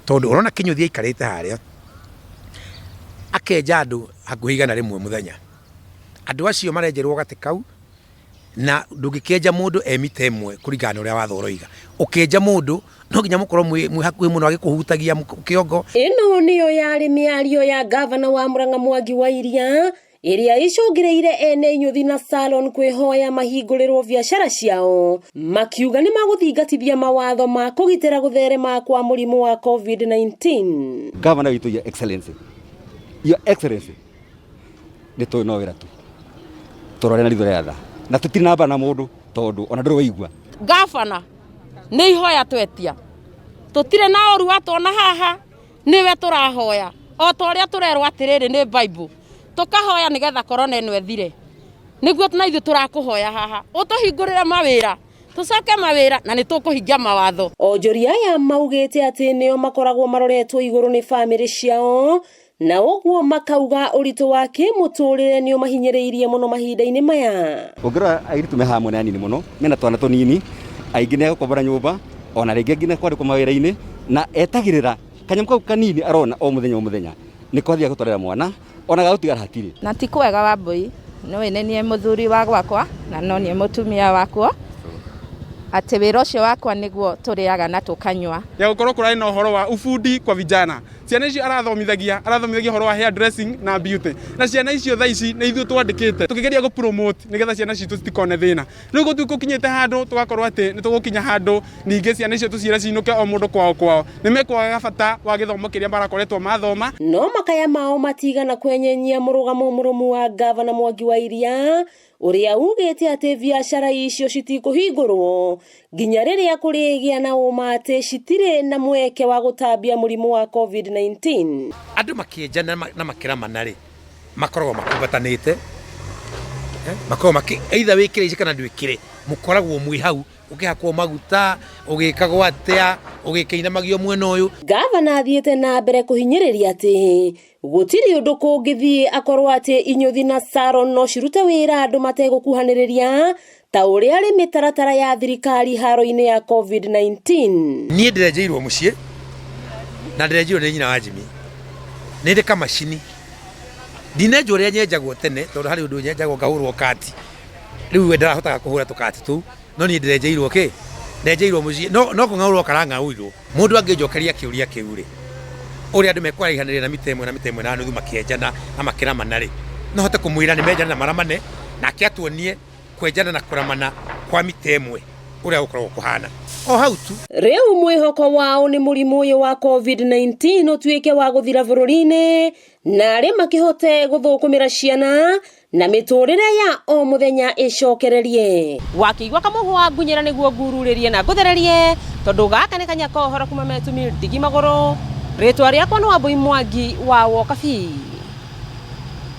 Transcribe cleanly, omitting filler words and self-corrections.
tondu urona kinyuthi aikarite haria akenja andu hakuhi igana rimwe muthenya. Andu acio marenjerwo gati kau na ndungikenja mundu emite imwe kuringana uria watho uroiga. Ukenja mundu no nginya mukorwo mwi hakuhi muno agikuhutagia kiongo. Ino niyo yari miario ya gavana wa Murang'a Mwangi wa Iria iria icungireire ene inyuthi na saloon kwihoya mahinguriro biacara ciao makiuga ni maguthingatithia mawatho ma kugitira gutherema kwa murimu wa COVID-19. Gavana witu ya excellency ni to no wira tu torore na ritho ria tha na tutinamba na mundu tondu ona nduru waigua gavana ni ihoya twetia tutire na oru atona haha niwe turahoya o toria turerwa atiriri ni Bible tukahoya nigetha corona eno ethire niguo tunaithu turakuhoya haha utuhingurire mawira tucoke mawira na ni tukuhingia mawatho. Onjoria ya maugite ati nio makoragwo maroretwo iguru ni family ciao na uguo makauga uritu wake muturire nio mahinyiriirie muno mahinda-ini maya. Ungira airitu me hamwe na nini muno mena twana tunini aingi ne gukobora nyumba ona ringi ngine kwari ku mawira-ini na etagirira kanyamu kau kanini arona o muthenya ni kwathia gutwarira mwana ona gautigara hatiri na ti kwega wa mbui no wene nie muthuri wa gwakwa na no nie mutumia wakwa ati wira ucio wakwa niguo turiaga na tukanywa ya gukorwo kurai na uhoro wa ufundi kwa vijana. Ciana ici arathomithagia uhoro wa hair dressing na beauty na ciana icio tha ici ni ithu twandikite tukigeria gu promote nigetha ciana citu citikone thina. Riu go tukinyite handu tugakorwo ati ni tugukinya handu ninge ciana icio tuciira cinuke o mundu kwao ni mekwaga bata wa githomo kiria barakoretwo mathoma. No makaya mao matigana kwenyenyia murugamo murumu wa gavana Mwangi wa Iria uria ugite ati biacara icio citikuhingurwo nginya riria kurigia na umate citire na mweke wa gutambia murimu wa COVID-19. Andu makienja na makira manari makoragwo makumbatanite makoragwo either wikire ici kana ndwikire mukoragwo mwi hau ukihakwo maguta ugikagwo atia ugikeinamagio mwena uyu. Gavana athiete na mbere kuhinyiriria ati gutiri undu kungithie akorwo ati inyuthi na saloon no cirute wira andu mategukuhaniriria ta uria ari mitaratara ya thirikari haro-ini ya COVID-19. Nie ndirenjeirwo mucii na ndirenjeirwo ni nyina wa Jimmy ni ndika machini ndinenjo uria nyenjagwo tene tondu hari undu nyenjagwo ngahurwo kati riu we ndarahotaga kuhura tukati tu no ni ndirenjeirwo ndenjeirwo mucii no kung'aurwo karang'aurwo mundu anginjokeria kiuria kiuri uria andu mekwarihanire na mitemwe na nuthu makienjana na makira manari no hote kumwira ni menjana na maramane na kiatuonie kwenjana na kuramana kwa mitemwe uria ukorwo kuhana o hau tu. Riu mwihoko wao ni murimu uyu wa COVID-19 utuike wa guthira bururi-ini na ri makihote guthukumira ciana na miturire ya o muthenya icokererie. Wakiigwa kamuhwa ngunyira niguo ngururirie na nguthererie tondu gaka ni kanya kohora kuma metumi ndigi maguru ritwa riakwa no Mwangi wa Wokabi.